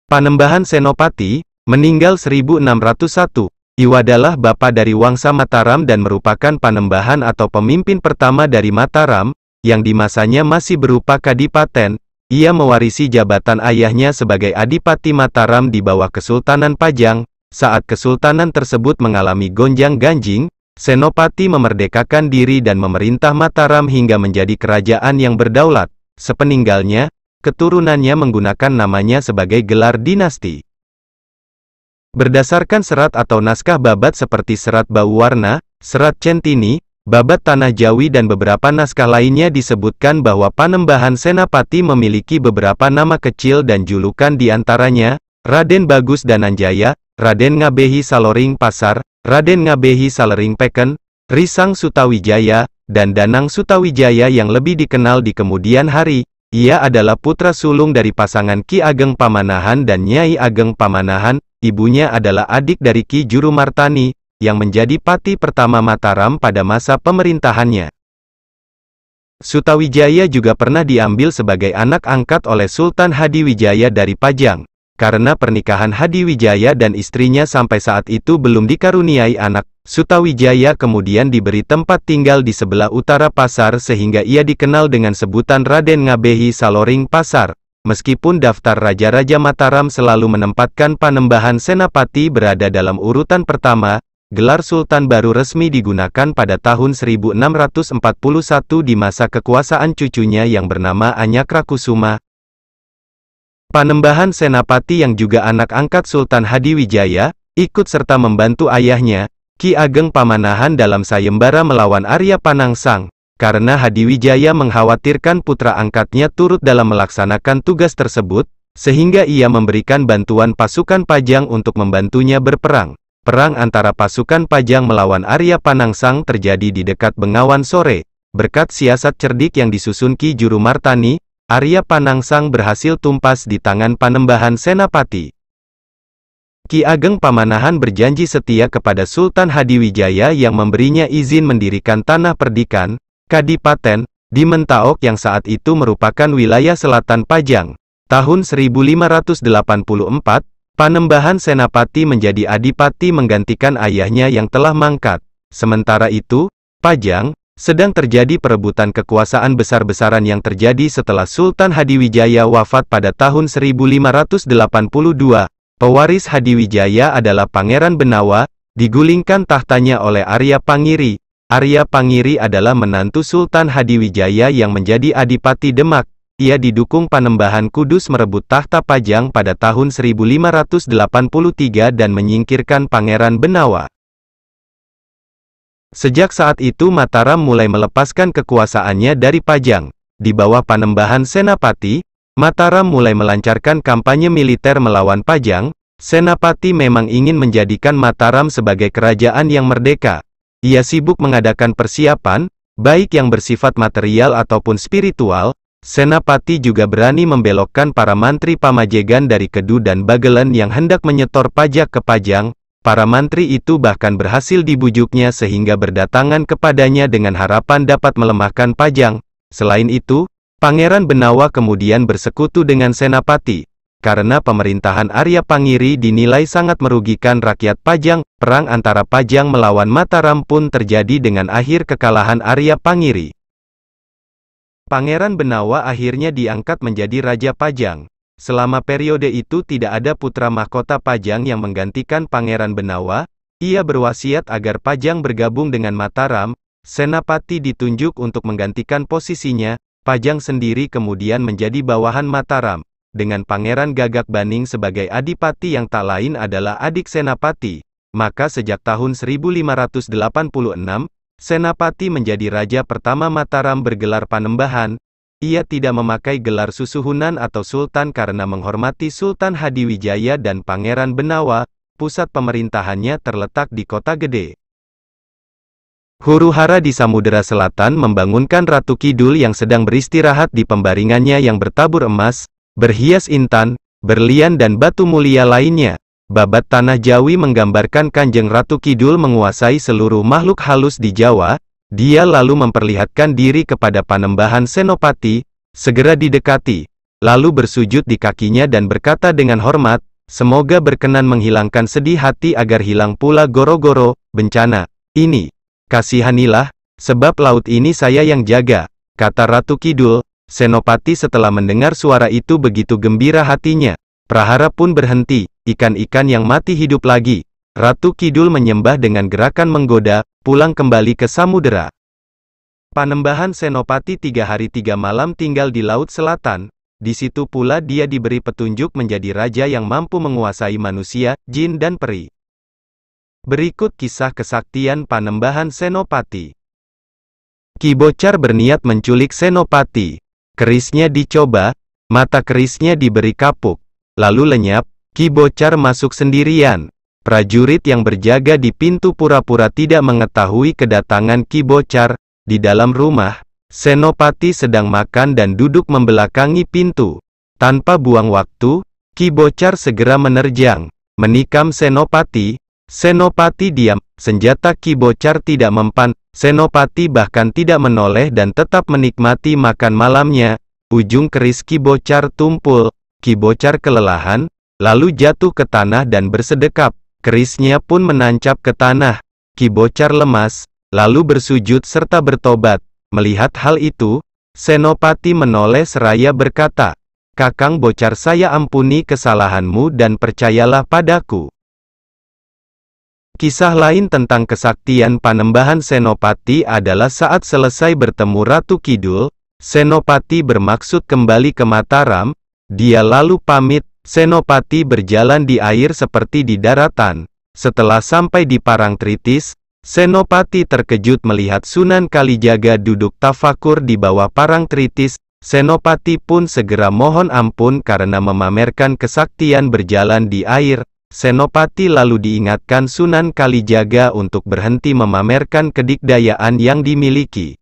Panembahan Senopati, meninggal 1601. Ia adalah bapa dari Wangsa Mataram dan merupakan panembahan atau pemimpin pertama dari Mataram, yang di masanya masih berupa kadipaten. Ia mewarisi jabatan ayahnya sebagai Adipati Mataram di bawah Kesultanan Pajang. Saat kesultanan tersebut mengalami gonjang-ganjing, Senopati memerdekakan diri dan memerintah Mataram hingga menjadi kerajaan yang berdaulat. Sepeninggalnya, keturunannya menggunakan namanya sebagai gelar dinasti. Berdasarkan serat atau naskah babat seperti serat Bauwarna, serat Centini, babat Tanah Jawi dan beberapa naskah lainnya disebutkan bahwa Panembahan Senapati memiliki beberapa nama kecil dan julukan diantaranya, Raden Bagus Dananjaya, Raden Ngabehi Saloring Pasar, Raden Ngabehi Salering Peken, Risang Sutawijaya, dan Danang Sutawijaya yang lebih dikenal di kemudian hari. Ia adalah putra sulung dari pasangan Ki Ageng Pamanahan dan Nyai Ageng Pamanahan. Ibunya adalah adik dari Ki Jurumartani, yang menjadi pati pertama Mataram pada masa pemerintahannya. Sutawijaya juga pernah diambil sebagai anak angkat oleh Sultan Hadiwijaya dari Pajang. Karena pernikahan Hadiwijaya dan istrinya sampai saat itu belum dikaruniai anak, Sutawijaya kemudian diberi tempat tinggal di sebelah utara pasar sehingga ia dikenal dengan sebutan Raden Ngabehi Saloring Pasar. Meskipun daftar Raja-Raja Mataram selalu menempatkan Panembahan Senapati berada dalam urutan pertama, gelar Sultan baru resmi digunakan pada tahun 1641 di masa kekuasaan cucunya yang bernama Anyakrakusuma. Panembahan Senapati yang juga anak angkat Sultan Hadiwijaya, ikut serta membantu ayahnya, Ki Ageng Pamanahan dalam sayembara melawan Arya Panangsang. Karena Hadiwijaya mengkhawatirkan putra angkatnya turut dalam melaksanakan tugas tersebut, sehingga ia memberikan bantuan pasukan Pajang untuk membantunya berperang. Perang antara pasukan Pajang melawan Arya Panangsang terjadi di dekat Bengawan sore. Berkat siasat cerdik yang disusun Ki Jurumartani, Arya Panangsang berhasil tumpas di tangan Panembahan Senapati. Ki Ageng Pamanahan berjanji setia kepada Sultan Hadiwijaya yang memberinya izin mendirikan tanah perdikan, Kadipaten, di Mentaok yang saat itu merupakan wilayah selatan Pajang. Tahun 1584, Panembahan Senapati menjadi adipati menggantikan ayahnya yang telah mangkat. Sementara itu, Pajang sedang terjadi perebutan kekuasaan besar-besaran yang terjadi setelah Sultan Hadiwijaya wafat pada tahun 1582. Pewaris Hadiwijaya adalah Pangeran Benawa, digulingkan tahtanya oleh Arya Pangiri. Arya Pangiri adalah menantu Sultan Hadiwijaya yang menjadi Adipati Demak. Ia didukung Panembahan Kudus merebut tahta Pajang pada tahun 1583 dan menyingkirkan Pangeran Benawa. Sejak saat itu Mataram mulai melepaskan kekuasaannya dari Pajang. Di bawah Panembahan Senapati, Mataram mulai melancarkan kampanye militer melawan Pajang. Senapati memang ingin menjadikan Mataram sebagai kerajaan yang merdeka. Ia sibuk mengadakan persiapan, baik yang bersifat material ataupun spiritual. Senapati juga berani membelokkan para mantri pamajegan dari Kedu dan Bagelen yang hendak menyetor pajak ke Pajang. Para mantri itu bahkan berhasil dibujuknya sehingga berdatangan kepadanya dengan harapan dapat melemahkan Pajang. Selain itu, Pangeran Benawa kemudian bersekutu dengan Senapati. Karena pemerintahan Arya Pangiri dinilai sangat merugikan rakyat Pajang, perang antara Pajang melawan Mataram pun terjadi dengan akhir kekalahan Arya Pangiri. Pangeran Benawa akhirnya diangkat menjadi Raja Pajang. Selama periode itu tidak ada putra mahkota Pajang yang menggantikan Pangeran Benawa. Ia berwasiat agar Pajang bergabung dengan Mataram. Senapati ditunjuk untuk menggantikan posisinya. Pajang sendiri kemudian menjadi bawahan Mataram, dengan Pangeran Gagak Baning sebagai adipati yang tak lain adalah adik Senapati. Maka sejak tahun 1586, Senapati menjadi raja pertama Mataram bergelar Panembahan. Ia tidak memakai gelar susuhunan atau sultan karena menghormati Sultan Hadiwijaya dan Pangeran Benawa. Pusat pemerintahannya terletak di Kota Gede. Huru-hara di Samudera Selatan membangunkan Ratu Kidul yang sedang beristirahat di pembaringannya yang bertabur emas, berhias intan, berlian dan batu mulia lainnya. Babat Tanah Jawi menggambarkan Kanjeng Ratu Kidul menguasai seluruh makhluk halus di Jawa. Dia lalu memperlihatkan diri kepada Panembahan Senopati, segera didekati. lalu bersujud di kakinya dan berkata dengan hormat, "Semoga berkenan menghilangkan sedih hati agar hilang pula goro-goro, bencana ini. Kasihanilah, sebab laut ini saya yang jaga," kata Ratu Kidul. Senopati setelah mendengar suara itu begitu gembira hatinya. Prahara pun berhenti, ikan-ikan yang mati hidup lagi. Ratu Kidul menyembah dengan gerakan menggoda, pulang kembali ke samudera. Panembahan Senopati 3 hari 3 malam tinggal di Laut Selatan. Di situ pula dia diberi petunjuk menjadi raja yang mampu menguasai manusia, jin dan peri. Berikut kisah kesaktian Panembahan Senopati. Ki Boccar berniat menculik Senopati. Kerisnya dicoba, mata kerisnya diberi kapuk. Lalu lenyap, Ki Boccar masuk sendirian. Prajurit yang berjaga di pintu pura-pura tidak mengetahui kedatangan Ki Boccar. Di dalam rumah, Senopati sedang makan dan duduk membelakangi pintu. Tanpa buang waktu, Ki Boccar segera menerjang, menikam Senopati. Senopati diam, senjata Ki Boccar tidak mempan. Senopati bahkan tidak menoleh dan tetap menikmati makan malamnya. Ujung keris Ki Boccar tumpul. Ki Boccar kelelahan, lalu jatuh ke tanah dan bersedekap. Kerisnya pun menancap ke tanah. Ki Boccar lemas, lalu bersujud serta bertobat. Melihat hal itu, Senopati menoleh seraya berkata, "Kakang Boccar, saya ampuni kesalahanmu dan percayalah padaku." Kisah lain tentang kesaktian Panembahan Senopati adalah saat selesai bertemu Ratu Kidul, Senopati bermaksud kembali ke Mataram. Dia lalu pamit. Senopati berjalan di air seperti di daratan. Setelah sampai di Parangtritis, Senopati terkejut melihat Sunan Kalijaga duduk tafakur di bawah Parangtritis. Senopati pun segera mohon ampun karena memamerkan kesaktian berjalan di air. Senopati lalu diingatkan Sunan Kalijaga untuk berhenti memamerkan kedikdayaan yang dimiliki.